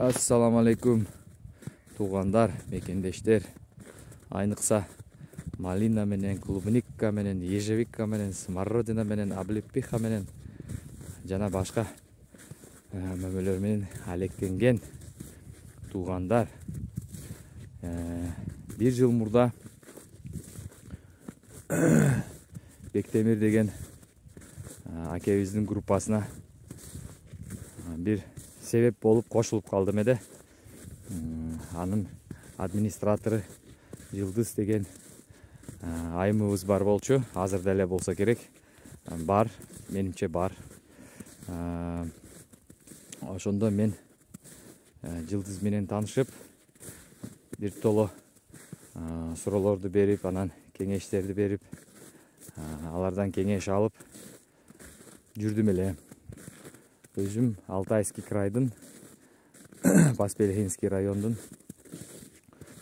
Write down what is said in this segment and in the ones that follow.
Assalamu alaikum туғандар, мекендештер. Айнықса малина менен, клубника менен, ежевика менен, смородина менен, облепиха менен жана башка мөмөлөр менен алектенген туғандар. Bir жыл мурда Бектемир деген акебиздин группасына bir себеп болуп кошулуп калдым эде. Анын администратору Жылдыз деген айымыбыз бар болчу. Азыр деле болсо керек. Бар, менимче бар. Ошондо мен Жылдыз менен таанышып, бир толо суроолорду берип, анан кеңештерди берип, алардан кеңеш алып жүрдүм эле. Өзүм Алтайский крайдын Поспелихинский райондун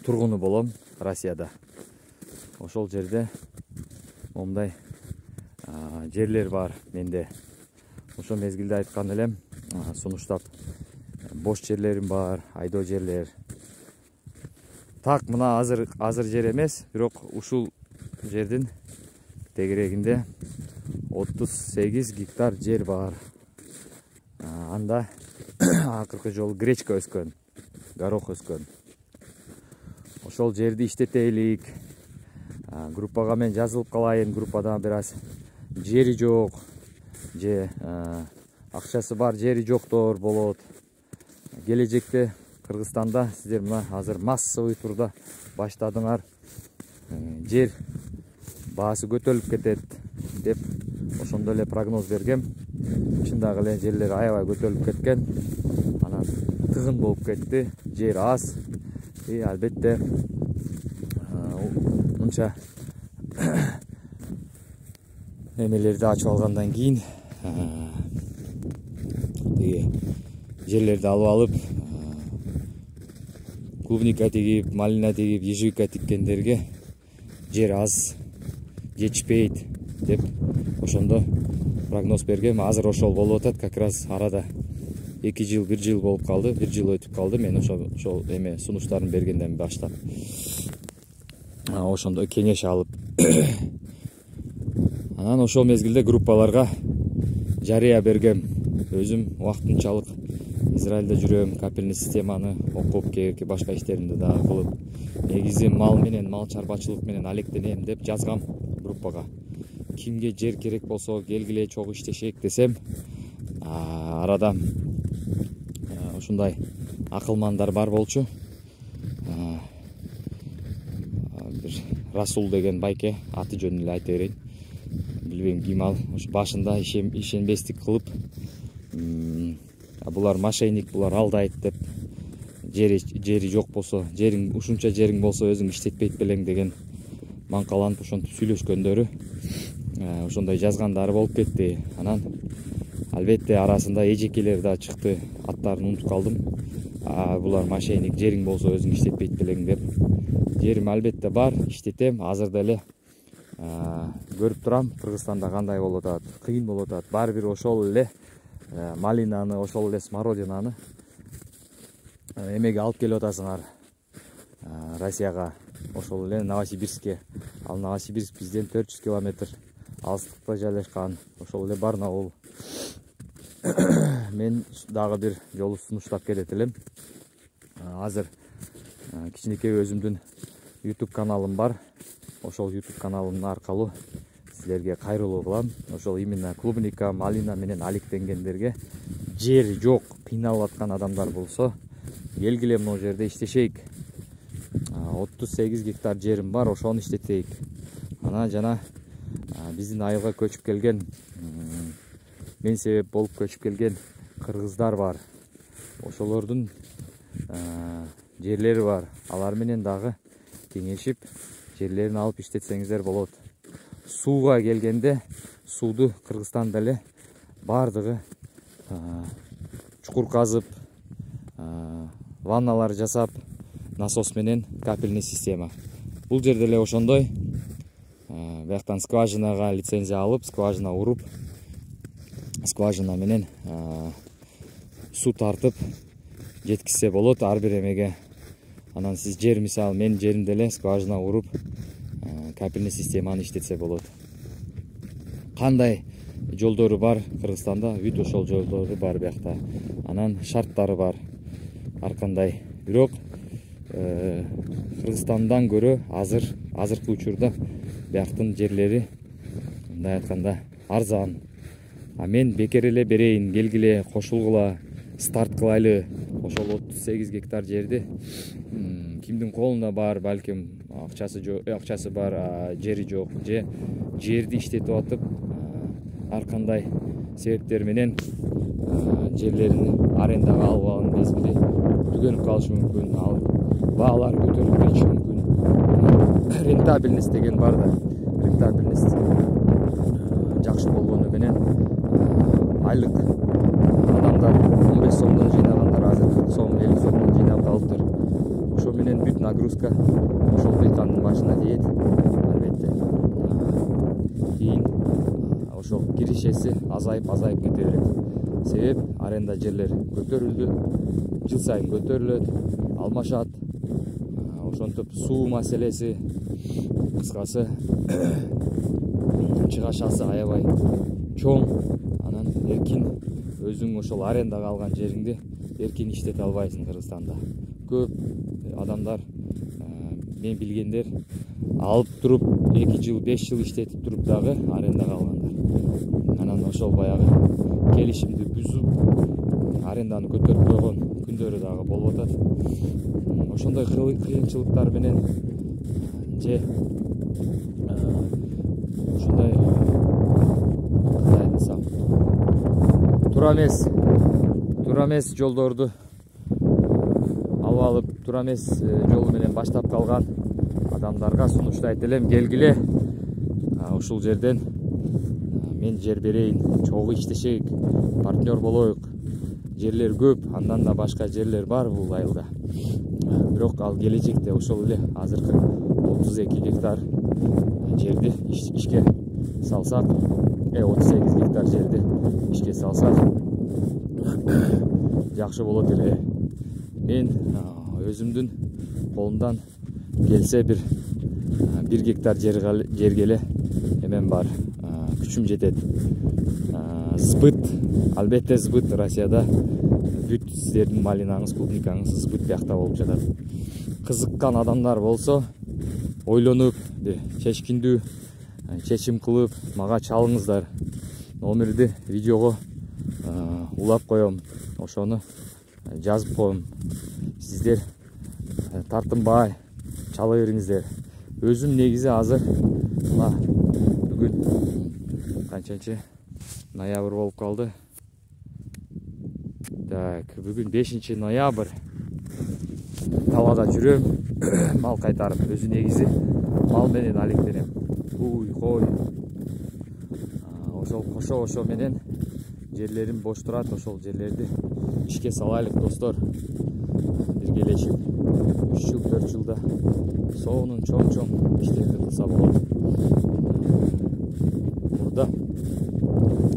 тургуну болом, Россияда. Ошол жерде момундай жерлер бар менде. Ошо мезгилде айткан элем, сунуштап бош жерлерим бар, айдоо жерлер. Так мына азыр жер эмес, бирок ушул жердин тегерегинде 38 гектар жер бар. Анда акыркы жолу гречка өскөн, горох өскөн. Ошол жерди иштетелик. Группага мен жазылып калайын, группадан бир аз жери жок, же акчасы бар жери жоктор болот. Келечекте Кыргызстанда сиздер мына азыр массовый турда баштадыңар. Жер баасы көтөрүлүп кетет деп ошондой эле прогноз бергем. Чындагы эле жерлер аябай көтөрүлүп кеткен. Анан тыгын болуп кетти, жер аз. Албетте мынча эмелерди ачып алгандан кийин жерлерди алып алып, клубника тегип, малина тегип, ежевика тиккендерге жер аз, жетишпейт деп ошондо прогноз бергем. Азыр ошол болуп атат, как раз арада 2 жыл, 1 жыл болуп калды, 1 жыл өтүп калды. Мен ошол эме сунуштарын бергенден баштап ошондой кеңеш алып анан ошол мезгилде группаларга жарыя бергем. Өзүм убактынчалык Израилде жүрөм, капельный системаны окуп, кээки башка иштеримди дагы кылып, негизи мал менен, мал чарбачылык менен алектенем деп жазгам группага. Кимге жер керек болсо келгиле, чогуу иштешейик десем, арада ушундай акылмандар бар болчу. Бир Расул деген байке, аты жөнүн эле айта берейин. Билбейм ким ал. Башында ишенбестик кылып, булар мошенник, булар алдайт деп, жери жок болсо, жериң ушунча жериң болсо өзүң иштетпейт белең деген маңкаланып ошентип сүйлөшкөндөрү, ошондой жазгандары болуп кетти. Анан албетте арасында эжекелер да чыкты, аттарын унутуп калдым. Булар мошенник, жериң болсо өзүң иштетпейт белең деп. Жерим албетте бар, иштетем. Азыр деле көрүп турам Кыргызстанда кандай болуп атат, кыйын болуп атат. Баары бир ошол эле малинаны, ошол эле смородинаны эмеге алып келип атасыңар, Россияга, ошол эле Новосибирскке. Ал Новосибирск бизден 400 километр алыстыкта жайлашкан. Ошол эле Барнаул. Мен дагы бир жолу сунуштап келет элем. Азыр кичинекей өзүмдүн YouTube каналым бар. Ошол YouTube каналым аркылуу силерге кайрылуу кылам. Ошол именно клубника, малина менен алектенгендерге жер жок, кыйналып аткан адамдар болсо, келгиле могу жерде иштешейик. 38 гектар жерим бар, ошону иштетейик. Анан жана биздин айылга көчүп келген, мен себеп болуп көчүп келген кыргыздар бар. Ошолордун жерлери бар. Алар менен дагы кеңешип, жерлерин алып иштетсеңиздер болот. Сууга келгенде, сууду Кыргызстанда эле бардыгы чукур казып, ванналар жасап, насос менен капельный система. Бул жерде эле ошондой. Бияктан скважинага лицензия алып, скважина уруп, скважина менен су тартып жеткизсе болот ар бир эмеге. Анан сиз жер мисалы менин жеримде эле скважина уруп капельный системаны иштетсе болот. Кандай жолдору бар Кыргызстанда, бүт ошол жолдору бар биякта. Анан шарттары бар ар кандай. Бирок Кыргызстандан көрө азыркы учурда бияктын жерлери мындай айтканда арзан. А мен бекер эле берейин, келгиле, кошулгула, старт кылайлы. Ошол 38 гектар жерди кимдин колунда бар, балким акчасы бар, жери жок, же жерди иштетип атып ар кандай себептер менен жерлерин арендага алып алган мезгили түгөнүп калышы мүмкүн, ал баалар көтөрүлүп кетиши мүмкүн. Рентабельность деген бар да. Рентабельность жакшы болгону менен айлык адамдар 15 сомдон жыйнагандар азыр 40 сом, 50 сомдон жыйнап калыптыр. Ошо менен бүт нагрузка ошол дыйкандын башына тиет. Албетте кийин ошол киришеси азайып кете берет. Себеп аренда жерлер көтөрүлдү, жыл сайын көтөрүлөт, алмашат. Ошентип суу маселеси, кыскасы чыгашасы аябай чоң. Анан эркин өзүң ошол арендага алган жериңди эркин иштете албайсың Кыргызстанда. Көп адамдар, мен билгендер, алып туруп 2 жыл, 5 жыл иштетип туруп дагы арендага алгандар. Анан ошол баягы келишимди бүзүп аренданы көтөрүп койгон күндөрү дагы болуп атат. Ошондой кыйынчылыктар менен же ушундай кандай десем туура эмес жолдорду алып алып, туура эмес жолу менен баштап калган адамдарга сунуштайт элем, келгиле ушул жерден мен жер берейин, чогуу иштешейик, партнер болоюк. Жерлер көп, андан да башка жерлер бар бул айылда. Бирок ал келечекте ошол эле азыркы 32 гектар жерди ишке салсак, 38 гектар жерди ишке салсак жакшы болот эле. Мен өзүмдүн колумдан келсе бир гектар жерге эле эмен бар, күчүм жетет. Сбыт, албетте сбыт Россияда бүт сиздердин малинаңыз, клубникаңыз сбыт биякта болуп жатат. Кызыккан адамдар болсо, ойлонуп, чечкиндүү чечим кылып мага чалыңыздар. Номерди видеого улап коем, ошону жазып коем. Сиздер тартынбай чала бериңиздер. Өзүм негизи азыр бүгүн канчанчы ноябрь болуп калды. Так, бүгүн 5 ноябрь. Талада жүрөм, мал кайтарып. Өзү негизи мал менен алектенем. Уй, кой. Ошо менен жерлерим бош турат, ошол жерлерди ишке салайлык достор. Биргелешип 3 жыл, 4 жылда сонун чоң иштерди кылса болот. Мурда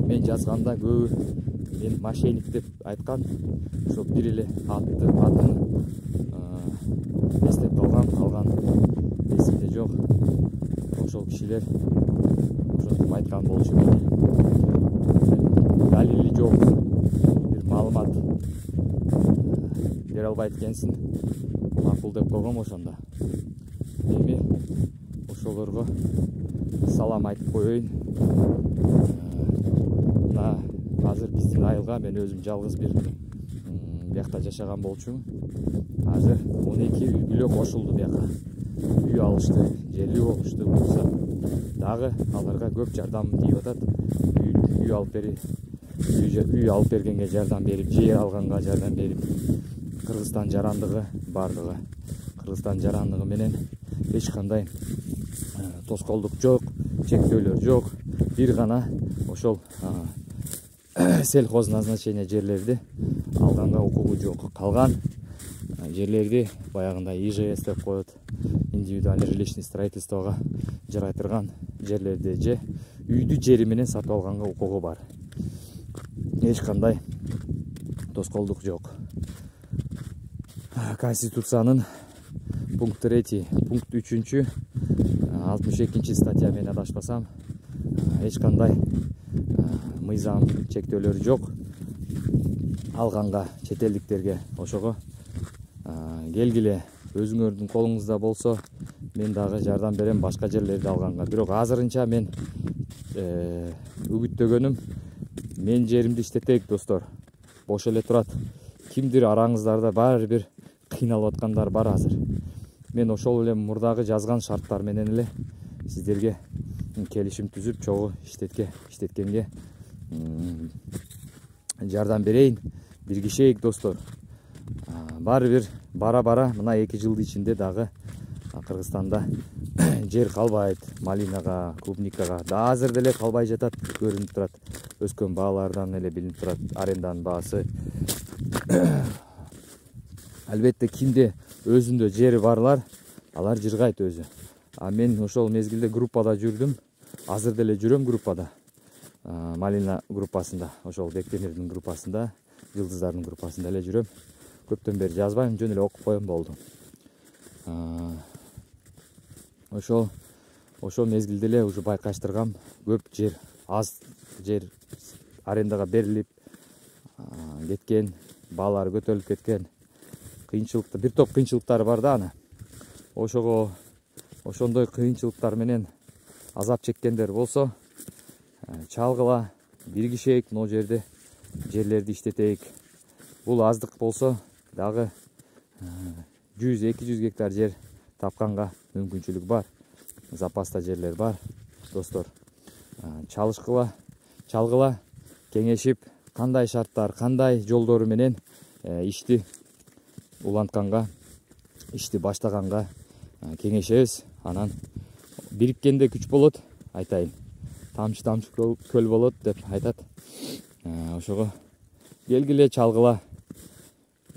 мен жазганда көбү мен мошенник деп айткан, ошо бир эле атын эстеп калган эсимде жок. Ошол кишилер ошентип айткан болчу менин. Далили жок, бир маалымат бере албайт экенсиң, макул деп койгом ошондо. Эми ошолорго салам айтып коеюн. Азыр биздин айылга мен өзүм жалгыз бир биякта жашаган болчумун. Азыр 12 үй бүлө кошулду бияка. Үй алышты, жерлүү болушту. Булса дагы аларга көп жардам тийип атат. Үй алып бергенге жардам берип, жер алганга жардам берип, Кыргызстан жарандыгы бардыгы. Кыргызстан жарандыгы менен эч кандай тоскоолдук жок, чектөөлөр жок. Бир гана ошол сельхозназначение жерлерди алганга укугу жок. Калган жерлерди баягындай ИЖС деп коет, индивидуальный жилищный строительствого жарайтырган жерлерди же үйдү жери менен сатып алганга укугу бар. Эч кандай тоскоолдук жок. Конституциянын пункт 3, пункт 3, 62 статья менен адашпасам, эч кандай мыйзам чектөөлөрү жок. Алганга чет элдиктерге ошого келгиле, өзүңөрдүн колуңузда болсо мен дагы жардам берем башка жерлерди алганга. Бирок азырынча мен үгүттөгөнүм, мен жеримди иштетейик достор. Бош эле турат. Кимдир араңыздарда баары бир кыйналып аткандар бар азыр. Мен ошол эле мурдагы жазган шарттар менен эле сиздерге келишим түзүп, чогуу иштеткенге жардам берейин, биргишейик достор. Баары бир бара мына 2 жылдын ичинде дагы Кыргызстанда жер калбайт. Малинага, клубникага да азыр деле калбай жатат, көрүнүп турат. Өскөн баалардан эле билинип турат аренданын баасы. Албетте кимде өзүндө жери барлар, алар жыргайт өзү. Мен ошол мезгилде группада жүрдүм. Азыр деле жүрөм группада. Малина группасында, ошол Бектемирдин группасында, Жылдыздардын группасында эле жүрөм. Көптөн бери жазбайм, жөн эле окуп коем болду. Ошол мезгилде эле уже байкаштыргам, көп жер, аз жер арендага берилип кеткен, баалары көтөрүлүп кеткен. Кыйынчылыкты, бир топ кыйынчылыктары бар да аны. Ошондой кыйынчылыктар менен азап чеккендер болсо, чалгыла, биргишейик, но жерлерди иштетейик. Бул аздык болсо дагы 100-200 гектар жер тапканга мүмкүнчүлүк бар. Запаста жерлер бар, достор. Чалгыла, кеңешип, кандай шарттар, кандай жолдору менен ишти улантканга, ишти баштаганга кеңешебиз. Анан бириккенде күч болот, айтайын. Тамчы көл болот деп айтат. Ошого келгиле, чалгыла,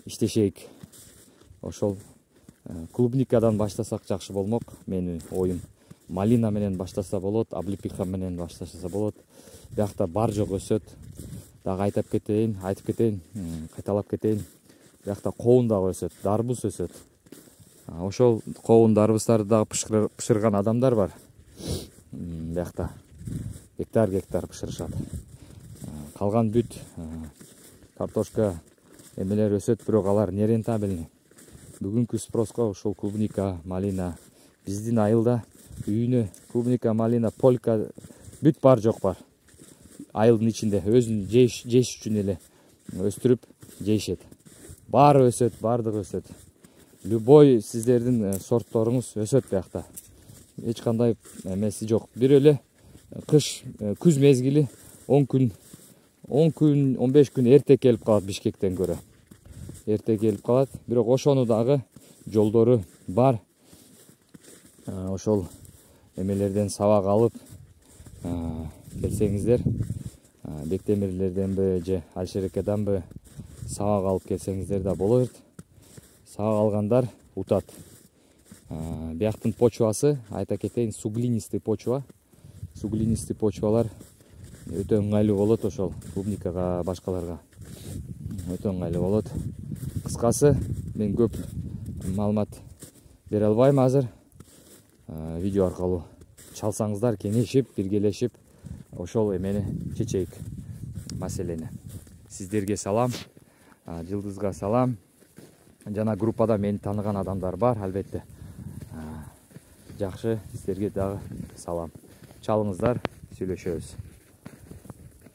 иштешейик. Ошол клубникадан баштасак жакшы болмок, менин оюм. Малина менен баштаса болот, облепиха менен баштаса болот. Биякта бар жок өсөт. Дагы айтып кетейин, кайталап кетейин. Биякта коун дагы өсөт, дарбуз өсөт. Ошол коун дарбыздарды дагы пышырган адамдар бар. Биякта гектар пышырышат. Калган бүт картошка эмелер өсөт, бирок алар нерентабельный. Бүгүнкү спроско ушул клубника, малина, биздин айылда үйүнө клубника, малина, полька бүт бар жок бар. Айылдын ичинде өзүн жеш үчүн эле өстүрүп жейшет. Баары өсөт, бардыгы өсөт. Любой сиздердин сортторуңуз өсөт биякта. Эч кандай эмеси жок. Бир эле күз мезгили 10 күн, 15 күн эрте келип калат Бишкектен көрө. Эрте келип калат, бирок ошону дагы жолдору бар. Ошол эмелерден сабак алып келсеңиздер, Бектемирлерденби же Алшерекеданбы сабак алып келсеңиздер да болот. Сабак алгандар утат. Бияктын почвасы, айта кетейин, суглинистый почва. Суглинистый почвалар өтө ыңгайлуу болот ошол клубникага, башкаларга. Өтө ыңгайлуу болот. Кыскасы, мен көп маалымат бере албайм азыр. Видео аркылуу чалсаңыздар, кеңешип, биргелешип, ошол эмени чечейик, маселени. Сиздерге салам, Жылдызга салам. Жана группада мени тааныган адамдар бар, албетте. Жакшы, сиздерге дагы салам. Чалыңыздар, сүйлөшөбүз.